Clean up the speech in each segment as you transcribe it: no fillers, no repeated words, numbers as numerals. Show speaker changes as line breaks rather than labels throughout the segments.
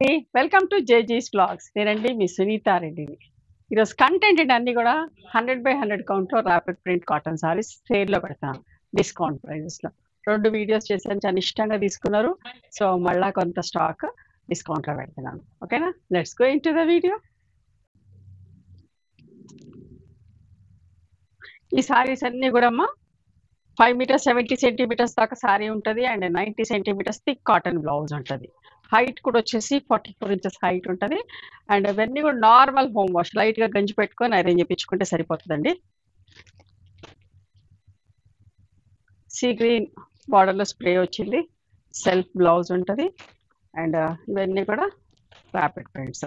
Welcome to జేజీస్ blogs. నేనండి మీ సునీత రెడ్డిని. ఈరోజు కంటెంట్ ఏంటి అన్నీ కూడా 100/100 కౌంట్లో ర్యాపిడ్ ప్రింట్ కాటన్ సారీస్ సేల్లో పెడతాను డిస్కౌంట్ ప్రైజెస్లో. 2 వీడియోస్ చేశాను, చాలా ఇష్టంగా తీసుకున్నారు. సో మళ్ళా కొంత స్టాక్ డిస్కౌంట్లో పెడుతున్నాను. ఓకేనా, let's go into the video. ఈ సారీస్ అన్నీ కూడా అమ్మా 5 మీటర్స్ 70 సెంటీమీటర్స్ దాకా సారీ ఉంటుంది and 90 centimetres thick cotton blouse ఉంటుంది. హైట్ కూడా వచ్చేసి 44 ఇంచెస్ హైట్ ఉంటుంది అండ్ అవన్నీ కూడా నార్మల్ హోమ్ వాష్, లైట్గా గంజి పెట్టుకొని ఐరన్ చేయించుకుంటే సరిపోతుందండి. సీ గ్రీన్ బార్డర్లో స్ప్రే వచ్చింది, సెల్ఫ్ బ్లౌజ్ ఉంటుంది అండ్ ఇవన్నీ కూడా rapid prints.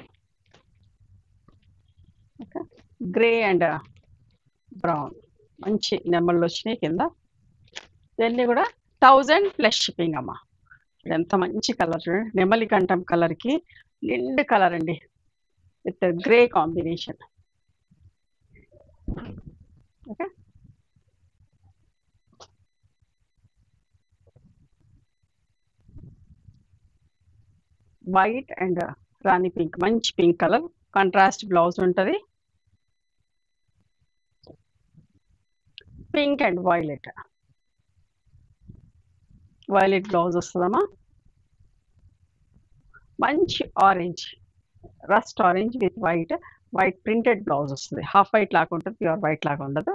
Okay, grey and brown మంచి నెమ్మళ్ళు వచ్చినాయి కింద. ఇవన్నీ కూడా 1000 ప్లస్ షిప్పింగ్ అమ్మ. ఎంత మంచి కలర్ చూడండి, నెమలి కంఠం కలర్కి నిండు కలర్ అండి with grey combination. Okay, white and Rani pink, మంచి పింక్ కలర్ కాంట్రాస్ట్ బ్లౌజ్ ఉంటుంది. పింక్ అండ్ వైలెట్ బ్లౌజ్ వస్తుందమ్మా. మంచి orange, rust orange with white printed blouse వస్తుంది. హాఫ్ వైట్ లాగా ఉంటుంది, ప్యూర్ వైట్ లాగా ఉండదు.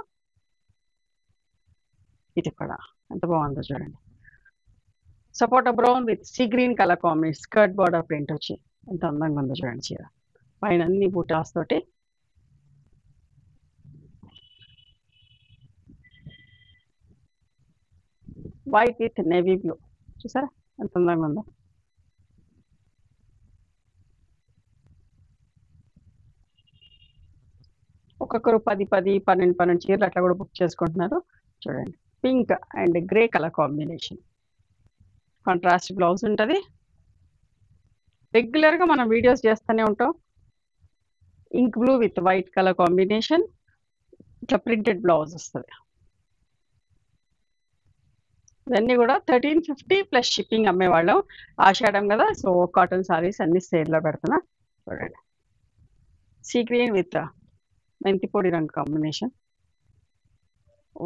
ఇది కూడా ఎంత బాగుందో చూడండి, సపోటా brown with sea green colour combination, skirt border print వచ్చి ఎంత అందంగా ఉందో చూడండి చీర. పైన అన్ని బూటాస్ తోటి వైట్ విత్ నేవీ బ్లూ, చూసారా ఎంత అందంగా ఉందో. ఒక్కొక్కరు 10-12 చీరలు అట్లా కూడా బుక్ చేసుకుంటున్నారు. చూడండి, pink and grey colour combination, contrast blouse ఉంటుంది. రెగ్యులర్గా మనం వీడియోస్ చేస్తూనే ఉంటాం. Ink blue with white colour combination, ఇట్లా ప్రింటెడ్ బ్లౌజ్ వస్తుంది. ఇవన్నీ కూడా 1350 ప్లస్ షిప్పింగ్ అమ్మేవాళ్ళం. ఆషాఢం కదా, సో కాటన్ సారీస్ అన్ని సేల్లో పెడుతున్నా. చూడండి, సీ గ్రీన్ విత్ మెంతిపొడి రంగు కాంబినేషన్,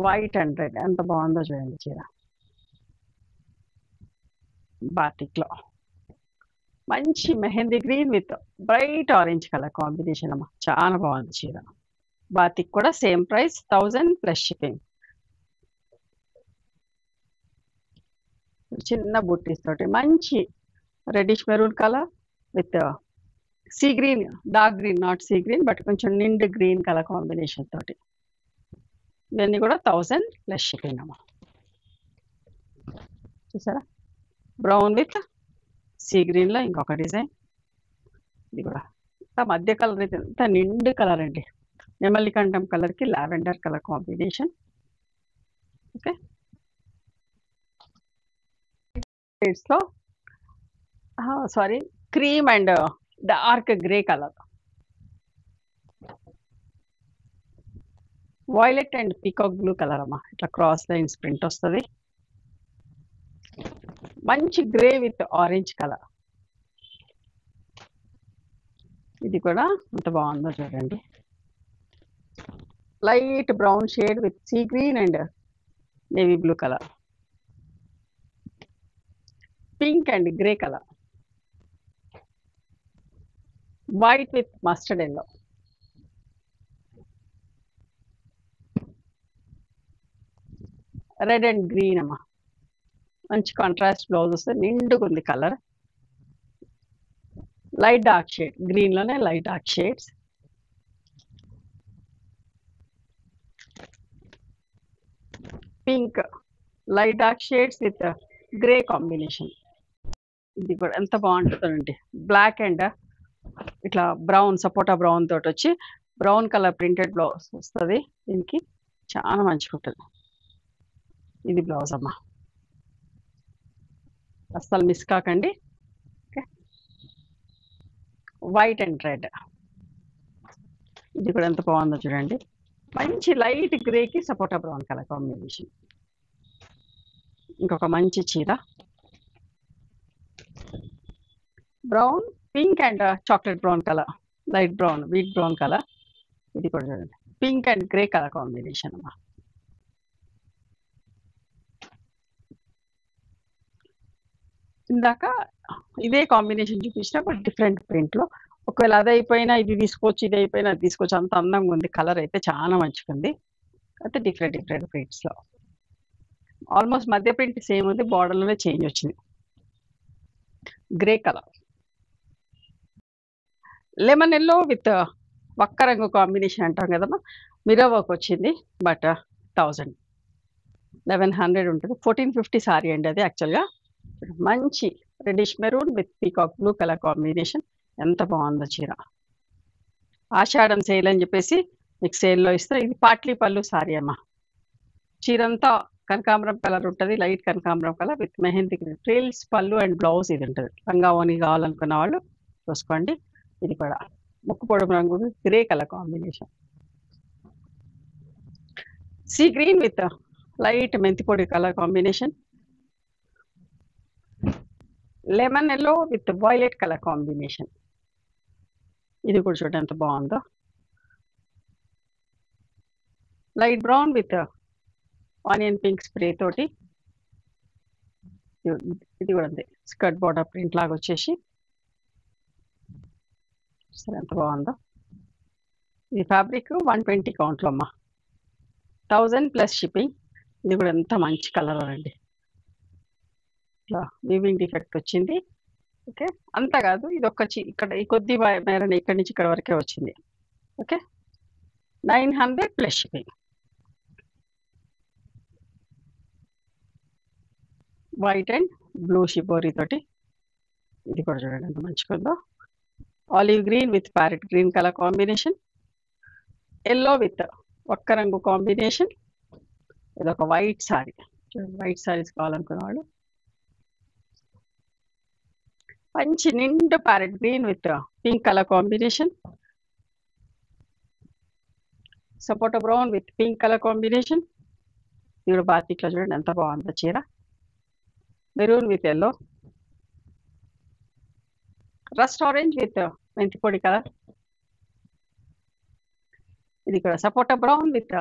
వైట్ అండ్ రెడ్ ఎంత బాగుందో చూడండి చీర. బాటిక్లో మంచి mehndi green with bright orange colour combination అమ్మా, చాలా బాగుంది చీర. బాతిక్ కూడా సేమ్ ప్రైస్ 1000 ప్లస్ షిప్పింగ్. చిన్న బుట్టీస్ తోటి మంచి reddish maroon colour with sea green, dark green, not sea green but కొంచెం నిండు గ్రీన్ కలర్ కాంబినేషన్ తోటి. ఇవన్నీ కూడా 1000 ప్లస్ షిప్పింగ్ అమ్మా. చూసారా, బ్రౌన్ విత్ సీ గ్రీన్లో ఇంకొక డిజైన్. ఇది కూడా ఇంత మధ్య కలర్ అయితే ఇంత నిండు కలర్ అండి, నెమలి కంఠం కలర్కి లావెండర్ కలర్ కాంబినేషన్. ఓకే, షేడ్స్లో sari cream and dark grey colour, violet and peacock blue colour అమ్మా, ఇట్లా క్రాస్ లైన్స్ ప్రింట్ వస్తుంది. మంచి గ్రే విత్ ఆరెంజ్ కలర్, ఇది కూడా ఎంత బాగుందో చూడండి. Light brown shade with sea green and navy blue colour, pink and grey colour, white with mustard yellow, red and green అమ్మా. మంచి కాంట్రాస్ట్ బ్లౌజ్ వస్తుంది, నిండుగా ఉంది కలర్. లైట్ డార్క్ షేడ్ గ్రీన్లోనే light dark shades. Pink light dark shades with grey combination. ఇది కూడా ఎంత బాగుంటుందండి, బ్లాక్ అండ్ ఇట్లా బ్రౌన్, సపోటా బ్రౌన్ తోటి వచ్చి బ్రౌన్ కలర్ ప్రింటెడ్ బ్లౌజ్ వస్తుంది. దీనికి చాలా మంచిగా ఉంటుంది. ఇది బ్లౌజ్ అమ్మా, అస్సలు మిస్ కాకండి. ఓకే, వైట్ అండ్ రెడ్, ఇది కూడా ఎంత బాగుందో చూడండి. మంచి లైట్ గ్రేకి సపోటా బ్రౌన్ కలర్ కాంబినేషన్. ఇంకొక మంచి చీర, brown pink and chocolate brown colour, light brown, wheat brown colour. ఇది కూడా చూడండి, pink and grey colour combination అమ్మా. ఇందాక ఇదే కాంబినేషన్ చూపించిన బట్ డిఫరెంట్ ప్రింట్లో. ఒకవేళ అది అయిపోయినా ఇది తీసుకోవచ్చు, ఇది అయిపోయినా అది తీసుకోవచ్చు. అంత అందంగా ఉంది, కలర్ అయితే చాలా మంచిగా ఉంది. అయితే డిఫరెంట్ డిఫరెంట్ ప్రింట్స్లో ఆల్మోస్ట్ మధ్య ప్రింట్ సేమ్ ఉంది, బార్డర్లోనే చేంజ్ వచ్చింది. Grey colour, lemon yellow with వక్క రంగు కాంబినేషన్ అంటాం కదమ్మా. మిర్రర్ వర్క్ వచ్చింది, బట్ 1000 1100 ఉంటుంది. 1450 సారీ అండి అది. యాక్చువల్గా మంచి reddish maroon with peacock blue colour combination. ఎంత బాగుందో చీర. ఆషాఢం సేల్ అని చెప్పేసి మీకు సేల్లో ఇస్తారు. ఇది పాట్లీ పళ్ళు సారీ అమ్మ. చీర అంతా కనకాంబరం కలర్ ఉంటుంది, లైట్ కనకాంబరం colour with mehndi green frills. పళ్ళు అండ్ బ్లౌజ్ ఇది ఉంటుంది. లంగా ఓని కావాలనుకున్న వాళ్ళు చూసుకోండి. ఇది కూడా ముక్కు పొడవు రంగు grey colour combination. Sea green with light మెంతి పొడి colour combination. Lemon yellow with violet colour combination. ఇది కూడా చూడండి ఎంత బాగుందో. Light brown with onion pink spray తోటి. ఇది కూడా అంతే, స్కర్ట్ బార్డర్ ప్రింట్ లాగా వచ్చేసి సరే ఎంత బాగుందో. ఇది ఫ్యాబ్రిక్ 120 కౌంట్లో అమ్మా, 1000 ప్లస్ షిప్పింగ్. ఇది కూడా ఎంత మంచి కలర్ అండి. ఇట్లా వీవింగ్ డిఫెక్ట్ వచ్చింది. ఓకే, అంత కాదు, ఇది ఒక్క ఇక్కడ ఈ కొద్ది మేరని ఇక్కడి నుంచి ఇక్కడ వరకే వచ్చింది. Okay, 900 plus shipping. White and blue shibori తోటి. ఇది కూడా చూడండి ఎంత మంచిగా ఉందో. Olive green with parrot green colour combination. Yellow with ఒక్క రంగు కాంబినేషన్. ఇది ఒక వైట్ సారీ. వైట్ సారీస్ కావాలనుకున్న వాళ్ళు మంచి నిండు parrot green with pink colour combination. సపోటా brown with pink colour combination. ఇప్పుడు బాతిక్లో చూడండి ఎంత బాగుందో చీర. Maroon with yellow. Rust orange with మెంతి పొడి కలర్. ఇది కూడా సపోటా brown with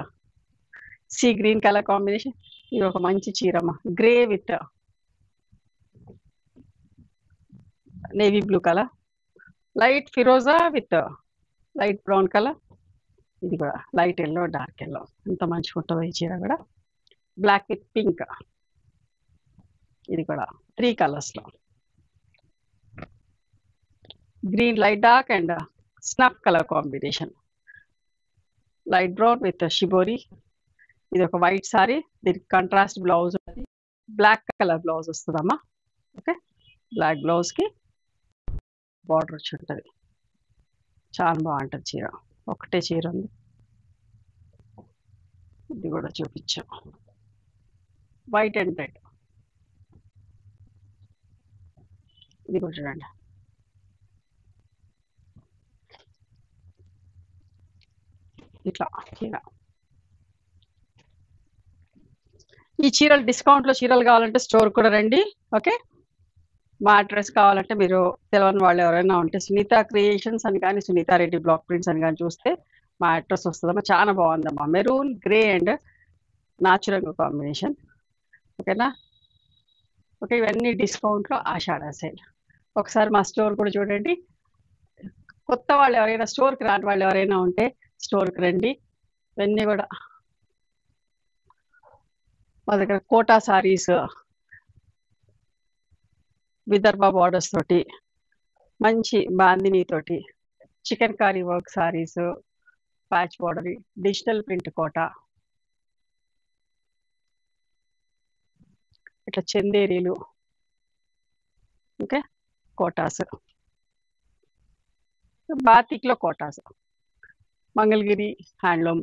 sea green colour combination. ఇది ఒక మంచి చీరమ్మ. Grey with navy blue colour. Light ఫిరోజా విత్ లైట్ బ్రౌన్ కలర్. ఇది కూడా లైట్ ఎల్లో డార్క్ ఎల్లో. ఎంత మంచిగా ఉంటుందో ఈ చీర కూడా. Black with pink. ఇది కూడా 3 కలర్స్లో. Green light dark and snuff colour combination. Light brown with shibori. ఇది ఒక వైట్ సారీ, దీనికి కాంట్రాస్ట్ బ్లౌజ్ ఉంటుంది. బ్లాక్ కలర్ బ్లౌజ్ వస్తుందమ్మా. ఓకే, బ్లాక్ బ్లౌజ్కి బార్డర్ వచ్చి ఉంటుంది. చాలా బాగుంటుంది చీర. ఒకటే చీర ఉంది. ఇది కూడా చూపించాం, వైట్ అండ్ రెడ్. ఇది కూడా చూడండి. ఇట్లా చీర. ఈ చీరలు డిస్కౌంట్లో చీరలు కావాలంటే స్టోర్ కూడా రండి. ఓకే, మా అడ్రస్ కావాలంటే మీరు తెలియని వాళ్ళు ఎవరైనా ఉంటే సునీత క్రియేషన్స్ అని కానీ సునీత రెడ్డి బ్లాక్ ప్రింట్స్ అని కానీ చూస్తే మా అడ్రస్ వస్తుందమ్మా. చాలా బాగుందమ్మా. Maroon grey and natural combination. ఓకేనా. ఓకే, ఇవన్నీ డిస్కౌంట్లో ఆషాఢ సేల్. ఒకసారి మా స్టోర్ కూడా చూడండి. కొత్త వాళ్ళు ఎవరైనా స్టోర్కి రాని వాళ్ళు ఎవరైనా ఉంటే స్టోర్కి రండి. ఇవన్నీ కూడా మా దగ్గర కోటా సారీస్, విదర్భ బార్డర్స్ తోటి, మంచి బాందిని తోటి, chikankari work saris, patch border, digital print Kota, ఇట్లా చందేరీలు, ఓకే, కోటాస్, బాతిక్లో Kotas, Mangalagiri handloom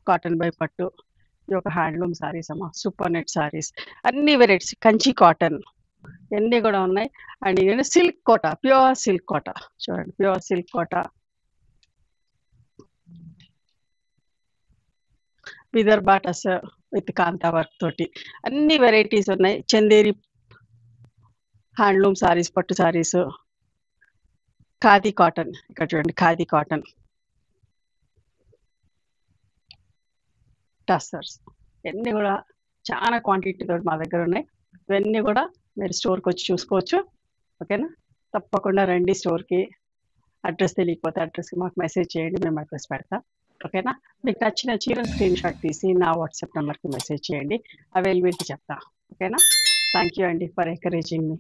cotton by పట్టు. ఇది ఒక హ్యాండ్లూమ్ సారీస్ అమ్మా. సూపర్ నెట్ సారీస్, అన్ని వెరైటీస్. కంచి కాటన్ ఇవన్నీ కూడా ఉన్నాయి. అండ్ ఇది silk Kota, pure silk Kota. చూడండి, ప్యూర్ సిల్క్ కోట, విదర్భ టస్ విత్ కాంతా వర్క్ తోటి అన్ని వెరైటీస్ ఉన్నాయి. చందేరి హ్యాండ్లూమ్ సారీస్, పట్టు సారీస్, ఖాదీ కాటన్, ఇక్కడ చూడండి ఖాదీ కాటన్ టస్సర్స్, ఇవన్నీ కూడా చాలా క్వాంటిటీతో మా దగ్గర ఉన్నాయి. ఇవన్నీ కూడా మీరు స్టోర్కి వచ్చి చూసుకోవచ్చు. ఓకేనా, తప్పకుండా రండి స్టోర్కి. అడ్రస్ తెలియకపోతే అడ్రస్కి మాకు మెసేజ్ చేయండి, మేము అడ్రస్ పెడతాం. ఓకేనా, మీకు నచ్చిన చీర స్క్రీన్ షాట్ తీసి నా వాట్సాప్ నెంబర్కి మెసేజ్ చేయండి, అవైలబిలిటీ చెప్తా. ఓకేనా, థ్యాంక్ యూ అండి ఫర్ ఎంకరేజింగ్ మీ.